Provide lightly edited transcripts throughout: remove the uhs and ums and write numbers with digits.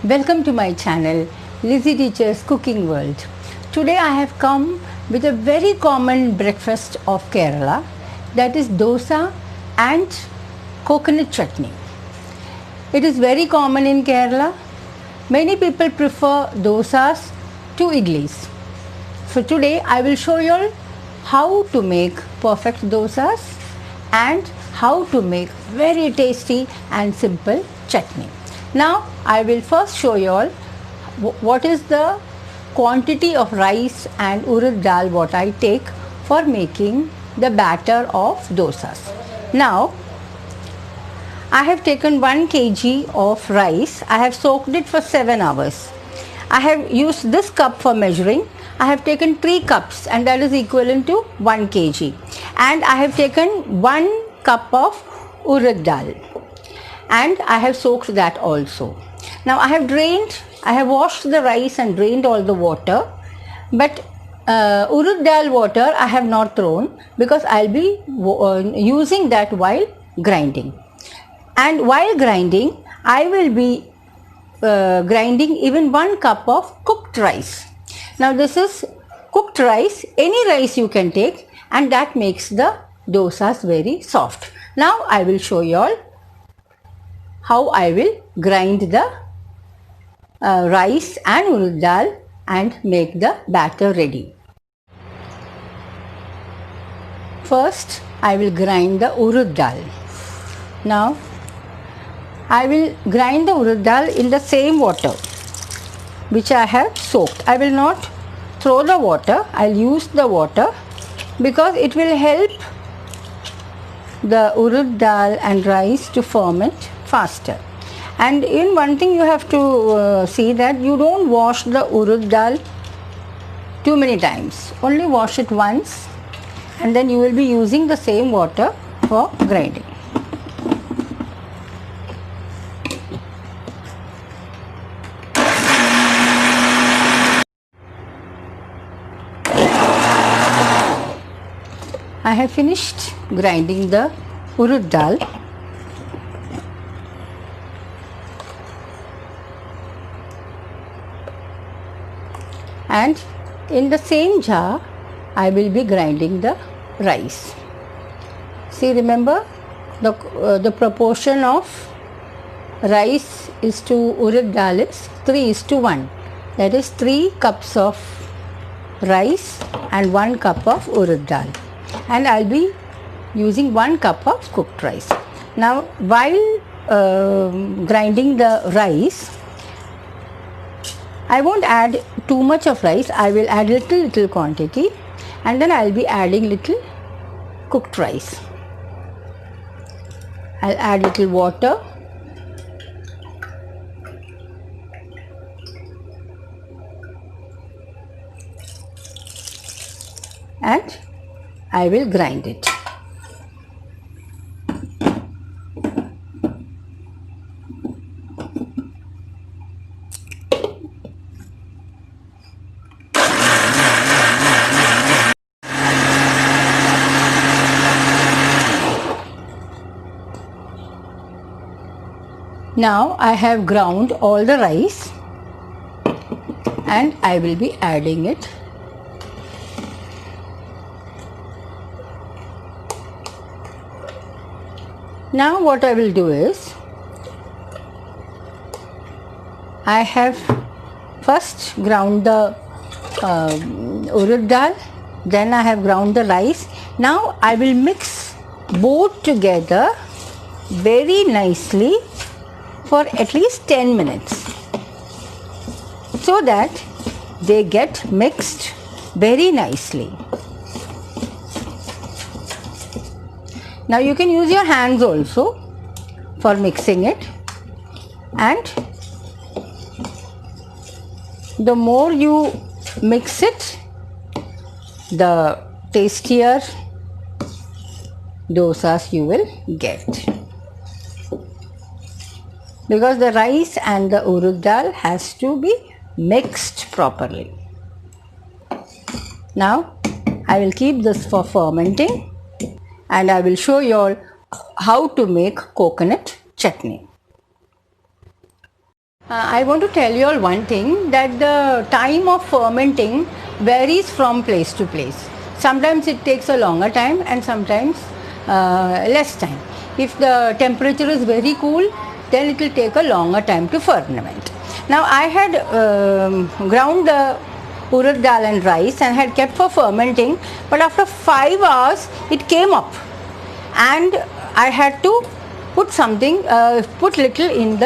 Welcome to my channel Lizzie Teacher's Cooking World. Today I have come with a very common breakfast of Kerala, that is dosa and coconut chutney. It is very common in Kerala. Many people prefer dosas to idlis. So today I will show you all how to make perfect dosas and how to make very tasty and simple chutney. Now I will first show you all what is the quantity of rice and urad dal what I take for making the batter of dosas. Now I have taken 1 kg of rice. I have soaked it for 7 hours. I have used this cup for measuring. I have taken 3 cups and that is equivalent to 1 kg. And I have taken 1 cup of urad dal. And I have soaked that also. Now I have washed the rice and drained all the water, but urad dal water I have not thrown because I will be using that while grinding. And while grinding, I will be grinding even 1 cup of cooked rice. Now this is cooked rice, any rice you can take, and that makes the dosas very soft. Now I will show you all how I will grind the rice and urad dal and make the batter ready. First I will grind the urad dal. Now I will grind the urad dal in the same water which I have soaked. I will not throw the water, I will use the water because it will help the urad dal and rice to ferment faster. And in one thing you have to see that you don't wash the urad dal too many times. Only wash it once and then you will be using the same water for grinding. I have finished grinding the urad dal. And in the same jar I will be grinding the rice. See, remember the proportion of rice is to urad dal is 3:1. That is 3 cups of rice and 1 cup of urad dal. And I will be using 1 cup of cooked rice. Now while grinding the rice, I won't add too much of rice, I will add little quantity and then I will be adding little cooked rice. I will add little water and I will grind it. Now I have ground all the rice and I will be adding it. Now what I will do is, I have first ground the urad dal, then I have ground the rice. Now I will mix both together very nicely for at least 10 minutes so that they get mixed very nicely. Now you can use your hands also for mixing it, and the more you mix it, the tastier dosas you will get, because the rice and the urad dal has to be mixed properly. Now I will keep this for fermenting and I will show you all how to make coconut chutney. I want to tell you all one thing, that the time of fermenting varies from place to place. Sometimes it takes a longer time and sometimes less time. If the temperature is very cool, then it will take a longer time to ferment. Now I had ground the urad dal and rice and had kept for fermenting, but after 5 hours it came up and I had to put something, put little in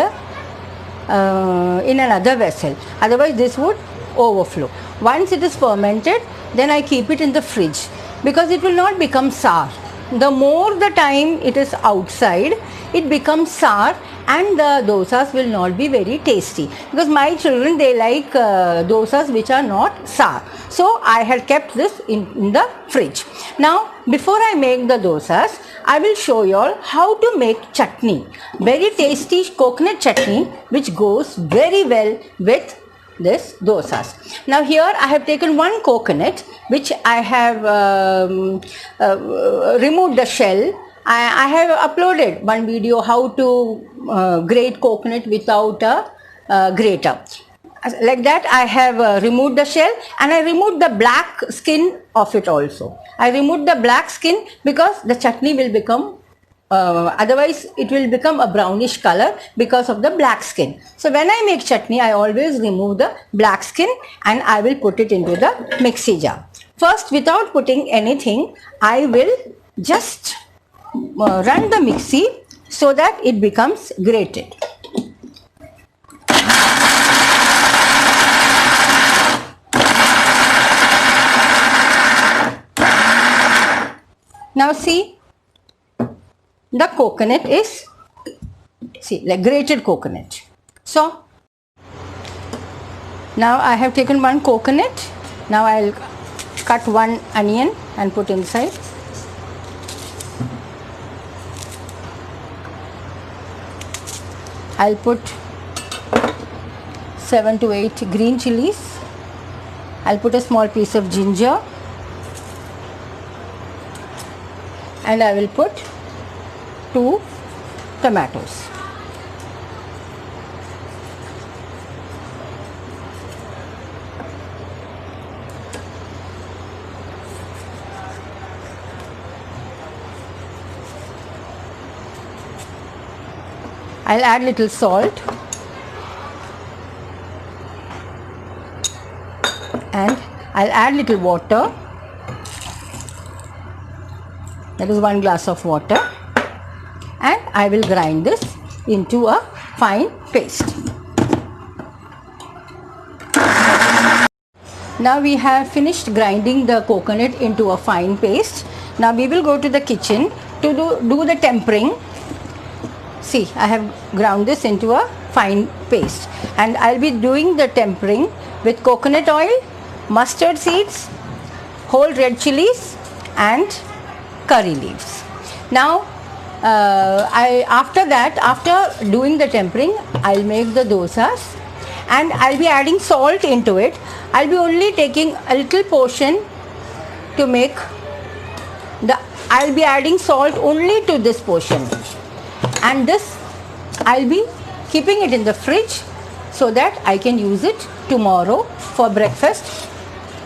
another vessel, otherwise this would overflow. Once it is fermented, then I keep it in the fridge because it will not become sour. The more the time it is outside, it becomes sour and the dosas will not be very tasty, because my children, they like dosas which are not sour. So I had kept this in the fridge. Now before I make the dosas, I will show you all how to make chutney, very tasty coconut chutney which goes very well with this dosas. Now here I have taken one coconut which I have removed the shell. I have uploaded one video how to grate coconut without a grater. Like that I have removed the shell and I removed the black skin of it also. I removed the black skin because the chutney will become otherwise it will become a brownish color because of the black skin. So when I make chutney, I always remove the black skin and I will put it into the mixie jar. First, without putting anything, I will just run the mixie so that it becomes grated. Now see, the coconut is, see, like grated coconut. So now I have taken one coconut. Now I will cut one onion and put inside. I will put 7 to 8 green chilies. I will put a small piece of ginger and I will put 2 tomatoes. I'll add little salt and I'll add little water. That is 1 glass of water, and I will grind this into a fine paste. Now we have finished grinding the coconut into a fine paste. Now we will go to the kitchen to do the tempering. See, I have ground this into a fine paste and I'll be doing the tempering with coconut oil, mustard seeds, whole red chilies and curry leaves. Now after doing the tempering, I'll make the dosas and I'll be adding salt into it. I'll be only taking a little portion to make I'll be adding salt only to this portion, and this I'll be keeping it in the fridge so that I can use it tomorrow for breakfast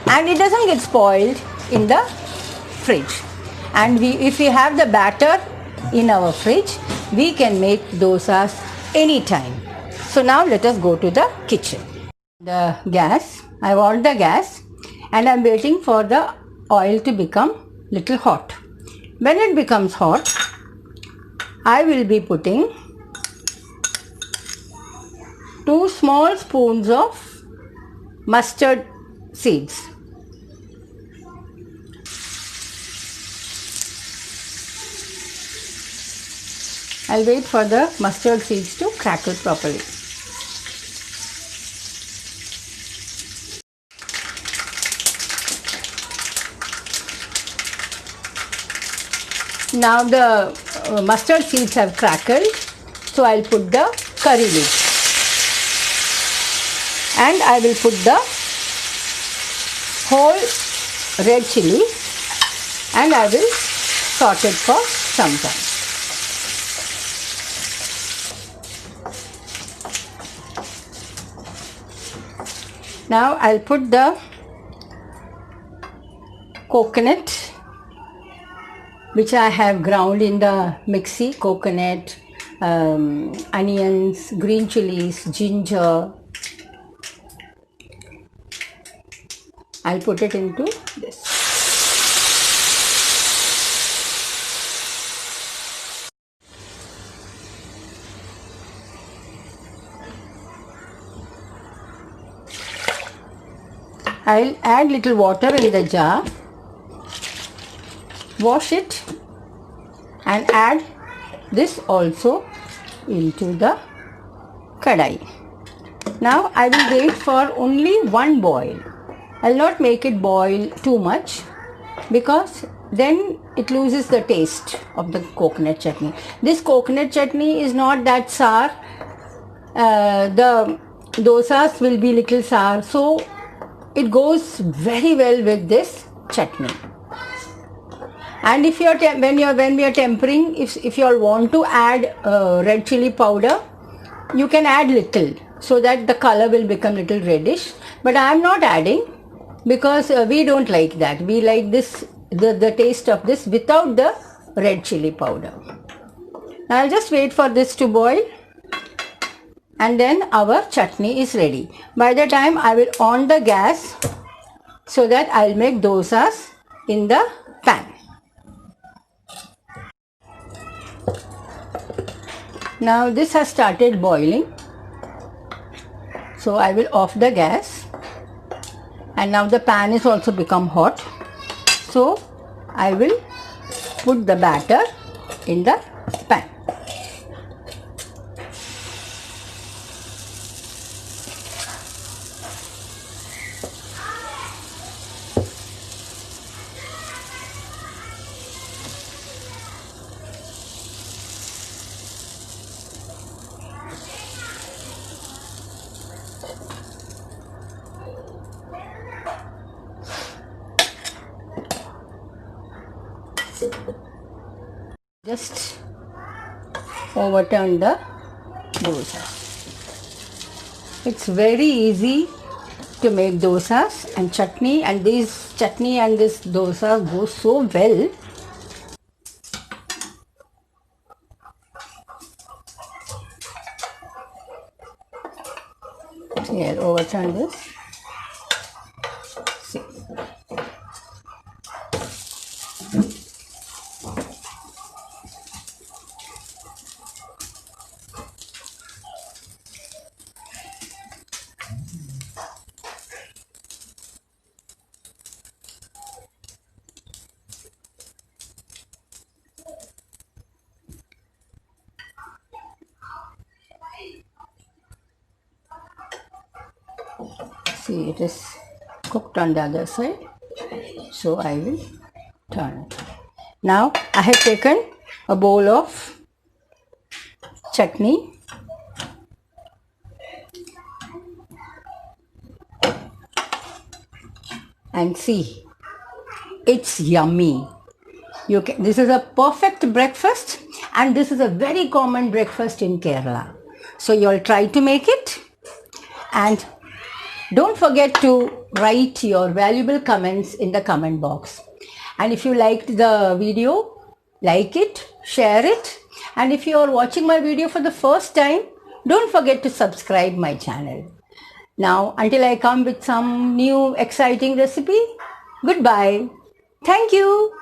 and it doesn't get spoiled in the fridge. And if we have the batter in our fridge, we can make dosas anytime. So now let us go to the kitchen. The gas, I've on the gas and I'm waiting for the oil to become little hot. When it becomes hot, I will be putting 2 small spoons of mustard seeds. I'll wait for the mustard seeds to crackle properly. Now the mustard seeds have crackled, so I'll put the curry leaves and I will put the whole red chili and I will saute it for some time. Now I'll put the coconut which I have ground in the mixie, coconut, onions, green chilies, ginger. I'll put it into this. I'll add little water in the jar, wash it and add this also into the kadai. Now I will wait for only one boil. I'll not make it boil too much because then it loses the taste of the coconut chutney. This coconut chutney is not that sour. The dosas will be little sour, so it goes very well with this chutney. And if you're when we are tempering, if you all want to add red chili powder, you can add little so that the color will become little reddish. But I am not adding because we don't like that. We like this the taste of this without the red chili powder. Now I'll just wait for this to boil, and then our chutney is ready. By the time I will on the gas so that I'll make dosas in the pan. Now this has started boiling, so I will off the gas, and now the pan is also become hot, so I will put the batter in the pan. Just overturn the dosa. It's very easy to make dosas, and chutney and this dosa go so well. Here, overturn this. See. See, it is cooked on the other side, so I will turn it. Now I have taken a bowl of chutney and see, it's yummy. This is a perfect breakfast, and this is a very common breakfast in Kerala. So you all try to make it, and don't forget to write your valuable comments in the comment box. And if you liked the video, like it, share it. And if you are watching my video for the first time, don't forget to subscribe my channel. Now, until I come with some new exciting recipe, goodbye. Thank you.